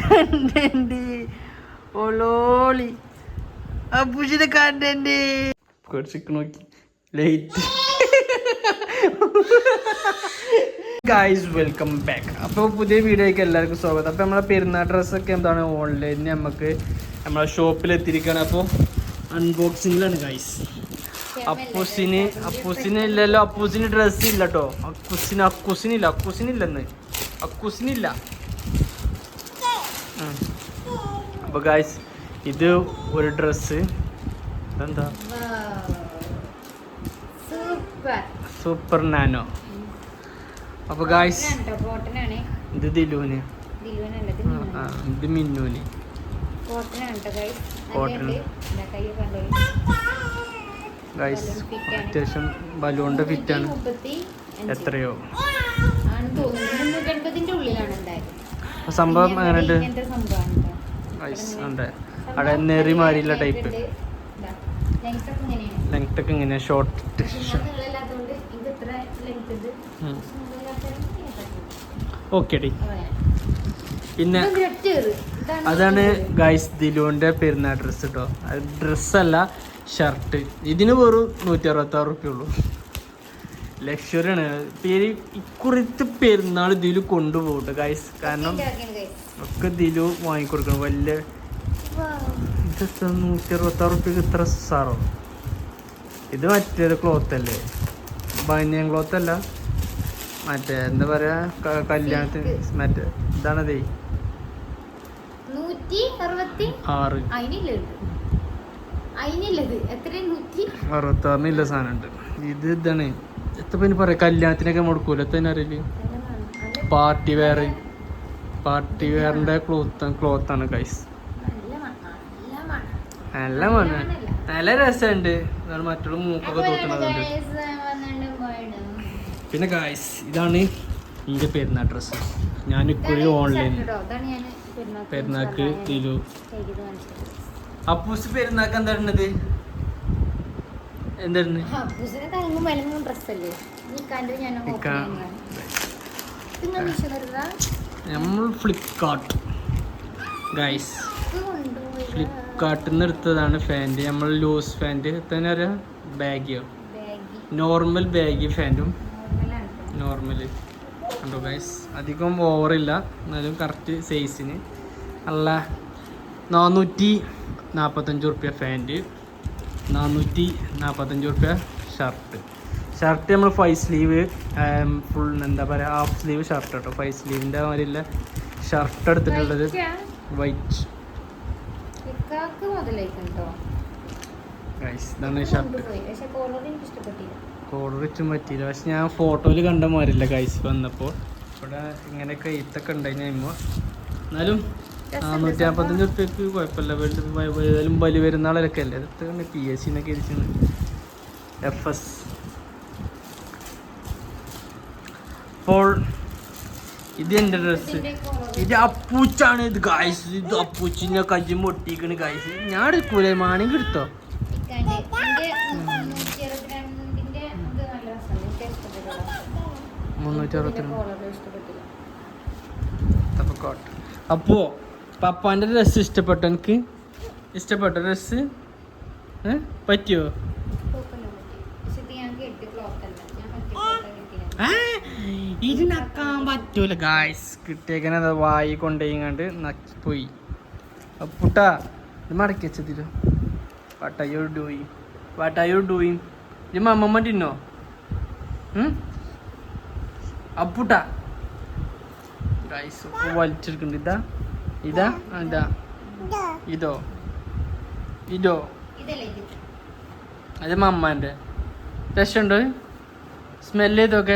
Content ഓളോളി അപ്പൂസിനെ content കുറച്ച് നോക്കി light guys welcome back. അപ്പോൾ പുതിയ വീഡിയോയ്ക്ക് എല്ലാവർക്കും സ്വാഗതം. അപ്പോൾ നമ്മളെ പെരുന്നാൾ ഡ്രസ്സൊക്കെ എന്താണ് ഓൺലൈനിൽ നമുക്ക് നമ്മളെ ഷോപ്പിൽ എത്തിയിരിക്കുകയാണ്. അപ്പോൾ അൺബോക്സിങ്ങിലാണ് ഗൈസ്. അപ്പൂസിന് ഇല്ലല്ലോ, അപ്പൂസിന് ഡ്രസ്സ് ഇല്ല കേട്ടോ. അക്കുസിനില്ല. അപ്പോൾ ഗൈസ് ഇത് ഒരു ഡ്രസ്സ് എന്താ സൂപ്പർ നാനോ. അപ്പൊ ഗായ്സ് ഇത് ദിലുവിന്, ഇത് മിന്നുവിന് കോട്ടൺ. ഗായ്സ് അത്യാവശ്യം ബലൂണിന്റെ ഫിറ്റാണ്. എത്രയോ സംഭവം അങ്ങനെയുണ്ട് ഗായ്സ്. ഉണ്ട് അവിടെ നെറി മാറിയുള്ള ടൈപ്പ്. ലെങ്ത് ഒക്കെ ഇങ്ങനെ ഷോർട്ട്. Okay D. പിന്നെ അതാണ് ഗൈസ് ദിലുവിൻ്റെ പെരുന്നാൾ ഡ്രസ്സ് കേട്ടോ. അത് ഡ്രസ്സല്ല, ഷർട്ട്. ഇതിന് വെറും 166 റുപ്യ ഉള്ളൂ. ലക്ഷറിയാണ്. ഇക്കുറിത്ത് പെരുന്നാൾ ദിലു കൊണ്ടുപോകട്ടെ ഗൈസ്. കാരണം ഒക്കെ ദിലു വാങ്ങിക്കൊടുക്കണം. വലിയ 166 റുപ്യക്ക് ഇത്ര സാറോ? ഇത് മറ്റേത് ക്ലോത്ത് അല്ലേ, ബനിയൻ ക്ലോത്ത് അല്ല, മറ്റേ എന്താ പറയാ കല്യാണത്തിന് മറ്റേ ഇതാണതേ 166 സാധനം ഉണ്ട്. ഇത് ഇതാണ് എത്ര പിന്നെ പറയാ, കല്യാണത്തിനൊക്കെ കൊടുക്കൂല. എത്ര അറിയില്ല, പാർട്ടി വെയറിന്റെ ക്ലോത്താണ് ഗൈസ്. നല്ല രസമുണ്ട്. മറ്റുള്ള മൂക്കൊക്കെ തോട്ടുന്നതുണ്ട്. പിന്നെ ഗായ്സ് ഇതാണ് എൻ്റെ പെരുന്നാൾ ഡ്രസ്സ്. ഞാൻ ഇക്കുറി ഓൺലൈനിൽ പെരുന്നാൾക്ക് തിരു. അപ്പൂസ് പെരുന്നാൾക്ക് എന്തായിരുന്നത്? എന്തായിരുന്നു? നമ്മൾ ഫ്ലിപ്കാർട്ട് ഗായ്സ്, ഫ്ലിപ്കാർട്ടിൽ നിന്ന് എടുത്തതാണ് ഫാൻറ്. നമ്മൾ ലൂസ് ഫാൻറ് തന്നെ അറിയാം, ബാഗിയോ നോർമൽ ബാഗി ഫാൻറ്റും നോർമൽ ഉണ്ടോ ഗൈസ്. അധികം ഓവറില്ല, എന്നാലും കറക്റ്റ് സൈസിന്. അല്ല 445 റുപ്യ ഫാൻറ്, 445 റുപ്യ ഷർട്ട് നമ്മൾ 5 സ്ലീവ് ഫുൾ എന്താ പറയുക, ഹാഫ് സ്ലീവ് ഷർട്ട് കേട്ടോ. 5 സ്ലീവിൻ്റെ മാതിരില്ല ഷർട്ട് എടുത്തിട്ടുള്ളത് വൈറ്റ് ഗൈസ്. ഇതാണ് ഷർട്ട്. കോളർ വെച്ചും പറ്റിയില്ല, പക്ഷെ ഞാൻ ഫോട്ടോയിൽ കണ്ട മാറില്ല ഗൈസ്. വന്നപ്പോൾ ഇവിടെ ഇങ്ങനെ കയ്ത്തൊക്കെ ഉണ്ടായിരുന്നു. എന്നാലും 455 റുപ്യക്ക് കുഴപ്പമില്ല. ഏതായാലും ബലി പെരുന്നാളൊക്കെ അല്ലേ. അതൊക്കെ PSC എന്നൊക്കെ ഇരിക്കുന്നു. FS. അപ്പോൾ ഇത് എൻ്റെ ഡ്രസ്സ്. ഇത് അപ്പൂച്ചാണ്. ഇത് ഗൈസ്, ഇത് അപ്പൂച്ചിൻ്റെ കയ്യും പൊട്ടിക്കണ് ഗൈസ്. ഞാൻ എടുക്കൂലേ, മാണെങ്കിൽ എടുത്തോ. 362. അപ്പോ പപ്പാന്റെ ഡ്രസ്സ് ഇഷ്ടപ്പെട്ടോ? എനിക്ക് ഇഷ്ടപ്പെട്ട ഡ്രസ്സ് പറ്റിയോ? ഇതിനക്കാൻ പറ്റൂല ഗായ്സ്. കിട്ടിയേക്കനെ വായി കൊണ്ടുപോയിങ്ങാണ്ട് നക്കിപ്പോയി. അപ്പുട്ടാ ഇത് മടക്കി വെച്ചതിലോ. What are you doing? ഇത് മമ്മ തിന്നോ? അപ്പുട്ടാ ഗൈസ് ഒക്കെ വലിച്ചെടുക്കുന്നുണ്ട്. ഇതാ ഇതോ അത് മമ്മാൻ്റെ. രസമുണ്ടോ? സ്മെല്ല് ചെയ്തൊക്കെ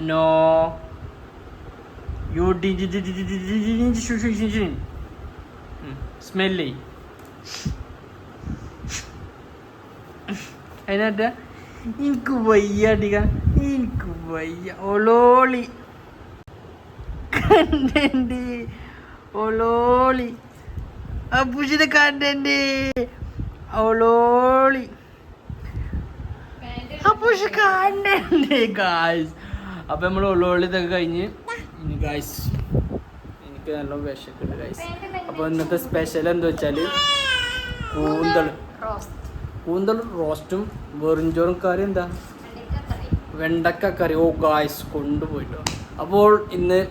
നോ യു സ്മെല്ല് അതിനകത്ത് എനിക്ക് വയ്യ അടിക, എനിക്ക് വയ്യ. ഒളോളി കണ്ടന്റ് ഒളോളി അപ്പൂസിന്റെ കണ്ടന്റ് ഒളോളി. അപ്പൂസ് കാണണ്ടേ ഗായ്സ്. അപ്പം നമ്മൾ ഉള്ളി ഇതൊക്കെ കഴിഞ്ഞ് ഇനി ഗായ്സ് എനിക്ക് നല്ല വിശക്കുണ്ട് ഗായ്സ്. അപ്പോൾ ഇന്നത്തെ സ്പെഷ്യൽ എന്താ വെച്ചാൽ കൂന്തൽ റോസ്റ്റും വെറുംചോറും കറി എന്താ വെണ്ടക്ക കറി. ഓ ഗായ്സ് കൊണ്ടുപോയിട്ടോ. അപ്പോൾ ഇന്ന്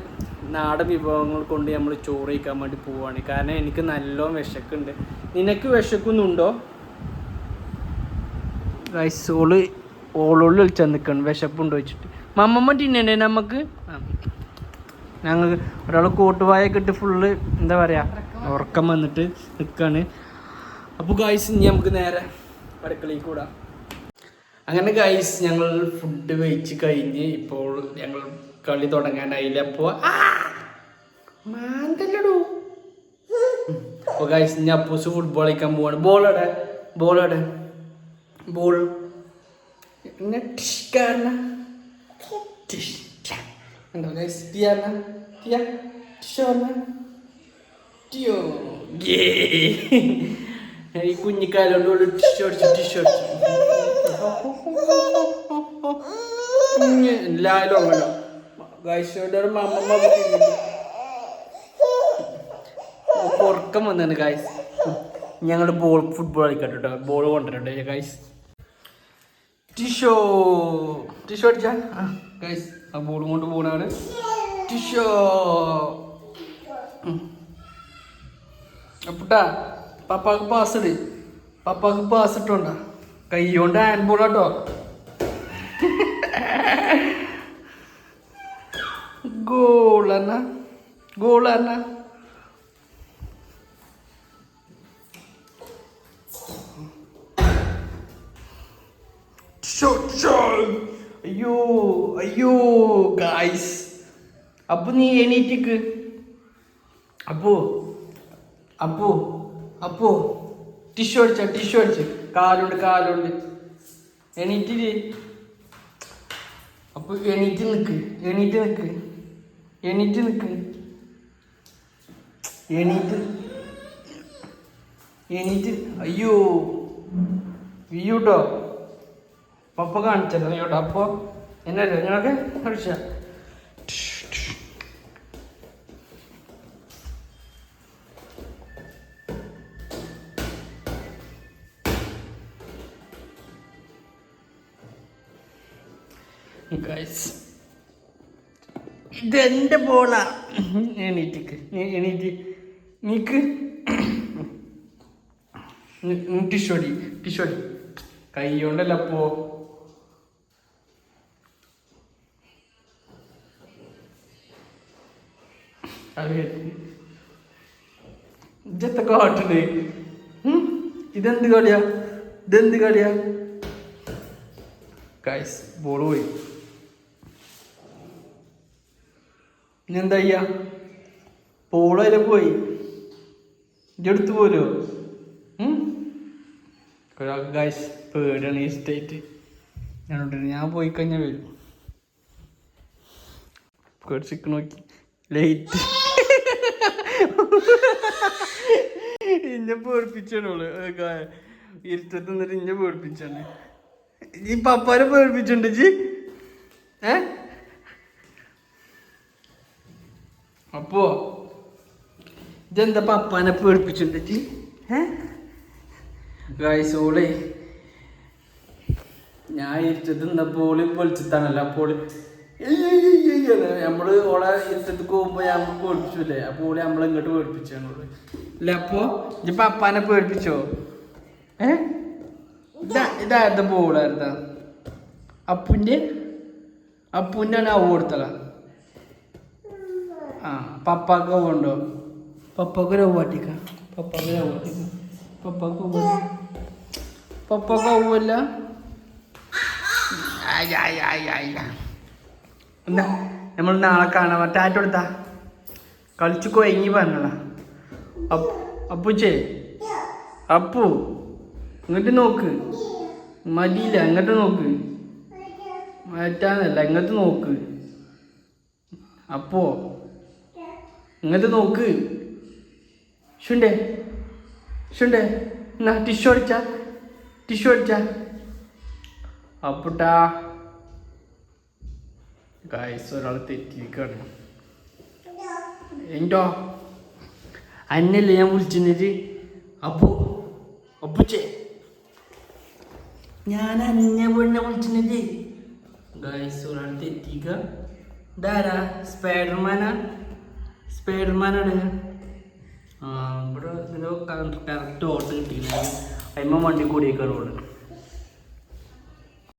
നാടൻ വിഭവങ്ങൾ കൊണ്ട് നമ്മൾ ചോറ് കഴിക്കാൻ വേണ്ടി പോവുകയാണ്. കാരണം എനിക്ക് നല്ലോണം വിശക്കുണ്ട്. നിനക്ക് വിശക്കുന്നുണ്ടോ ഗായ്സ്? ഓളോളി വിളിച്ചാൽ നിൽക്കണം വിശപ്പുണ്ടോ വെച്ചിട്ട്. മമ്മമ്മ തിന്നണ്ടേ നമുക്ക്? ഞങ്ങൾ ഒരാൾ കോട്ടുവായൊക്കെ ഇട്ട് ഫുള്ള് എന്താ പറയുക ഉറക്കം വന്നിട്ട് നിൽക്കുകയാണ്. അപ്പോൾ ഗായ്സ് ഇനി നമുക്ക് നേരെ അടുക്കളയിൽ കൂടാം. അങ്ങനെ ഗായ്സ് ഞങ്ങൾ ഫുഡ് കഴിച്ച് കഴിഞ്ഞ് ഇപ്പോൾ ഞങ്ങൾ കളി തുടങ്ങാനായില്ല. അപ്പോൾ മാന്തല്ലടൂ. അപ്പോൾ ഗായ്സ് ഇനി അപ്പൂസ് ഫുട്ബോൾ കളിക്കാൻ പോവാണ്. ബോളോടെ ബോൾ ഉണ്ടോ ഗായ്സ്? ഈ കുഞ്ഞിക്കാലോണ്ട് ടിഷർട്ട് എല്ലാവരും അങ്ങനെ ഗായ്സോടെ മമ്മമ്മ ഉറക്കം വന്നാണ് ഗായ്സ്. ഞങ്ങൾ ഫുട്ബോൾ കളിക്കട്ടെ കേട്ടോ. Ball കൊണ്ടുവരട്ടെ guys. ടിഷോ അടിച്ചാ ഗായ്സ്. ആ ബോൾ കൊണ്ട് പോണാണ് ടിഷോ. അപ്പട്ടാ പപ്പാക്ക് പാസ് ഇട്ടോണ്ടാ. കൈ കൊണ്ട് ഹാൻഡ് ബോൾ കേട്ടോ. ഗോളാ അയ്യോ ഗായ്സ്. അപ്പൊ നീ എണീറ്റിക്ക്. അപ്പോ ടിഷ്യൂ അടിച്ച കാലുണ്ട് എണീറ്റില്ലേ. അപ്പൊ എണീറ്റ് അയ്യോ വീയൂട്ടോ. പപ്പ കാണിച്ചല്ലോ കേട്ടോ. അപ്പൊ എന്നല്ലേ ഞങ്ങളൊക്കെ കളിച്ച ഗൈസ്. ഇതെന്റെ ബോളാ. എണീറ്റ് നീക്ക് ടിഷോടി കൈ കൊണ്ടല്ല. അപ്പോ ഇജത്തെ കാട്ടുണ്ട്. ഇതെന്ത് കളിയാ ഗൈസ്? ബോൾ പോയി. ഇനിയെന്താ ചെയ്യാ? ബോളതിൽ പോയി. ഇജെടുത്ത് പോരോ? ഗൈസ് പേടിയാണ് ഈ സ്റ്റേറ്റ്. ഞാൻ പോയി കഴിഞ്ഞാൽ വരും. പേടിച്ചിക്ക് നോക്കി ലേറ്റ് ഇന്നെ പേടിപ്പിച്ചാണോള്. ഇരുട്ടത്ത് നിന്നിട്ട് ഇന്നെ പേടിപ്പിച്ചാണ്. ഈ പപ്പാനെ പേടിപ്പിച്ചുണ്ട് ജി. അപ്പോ ഇതെന്താ പപ്പാനെ പേടിപ്പിച്ചുണ്ട് ജി? ഗായ്സ് ഓളെ ഞാൻ ഇരുട്ടത്ത് നിന്നപ്പോള് പൊളിച്ചത്താണല്ലോ. അപ്പോൾ നമ്മള് ഓളെ ഇരുട്ടത്ത് പോകുമ്പോ നമ്മൾ പേടിപ്പിച്ചില്ലേ. അപ്പോൾ ഓളെ നമ്മളെ ഇങ്ങോട്ട് പേടിപ്പിച്ചാണോള്. ഇല്ല അപ്പോ ഇജ്ജ് പപ്പാനെ പേടിപ്പിച്ചോ? ഇതായിരുന്നു ബോളായിരുന്ന അപ്പൂൻ്റെ ആണ് അവ കൊടുത്തല. പപ്പാക്ക് ഉണ്ടോ? പപ്പാക്ക് രവാട്ടിക്ക. പപ്പാക്ക് ആവുമല്ല. എന്താ നമ്മൾ നാളെ കാണാൻ ടാറ്റ കൊടുത്താ കളിച്ചു കൊയങ്ങി പറഞ്ഞടാ. അപ്പൂച്ചേ അപ്പു ഇങ്ങോട്ട് നോക്ക്. മതിയില്ല, ഇങ്ങോട്ട് നോക്ക്. മാറ്റാന്നല്ല, ഇങ്ങോട്ട് നോക്ക്. അപ്പോ ഇങ്ങോട്ട് നോക്ക്. ഷുണ്ടേ എന്നാ ടിഷ്യൂ അടിച്ച അപ്പുട്ടാ ഗൈസ് ഒരാൾ തെറ്റിക്കാണ്. എന്തോ അന്നല്ലേ ഞാൻ വിളിച്ചിട്ട് അപ്പുച്ചേ ഞാൻ അന്നെ പെണ്ണെ വിളിച്ചിട്ട് ഗൈസ് ഒരാൾ തെറ്റിക്ക. ഇതാരാ? സ്പൈഡർമാനാണ്. ഇവിടെ ഇതിന് കറക്റ്റ് ഓട്ട് കിട്ടിയില്ല. അമ്മ വണ്ടി കൂടിയേക്കാണ് ഇവിടെ.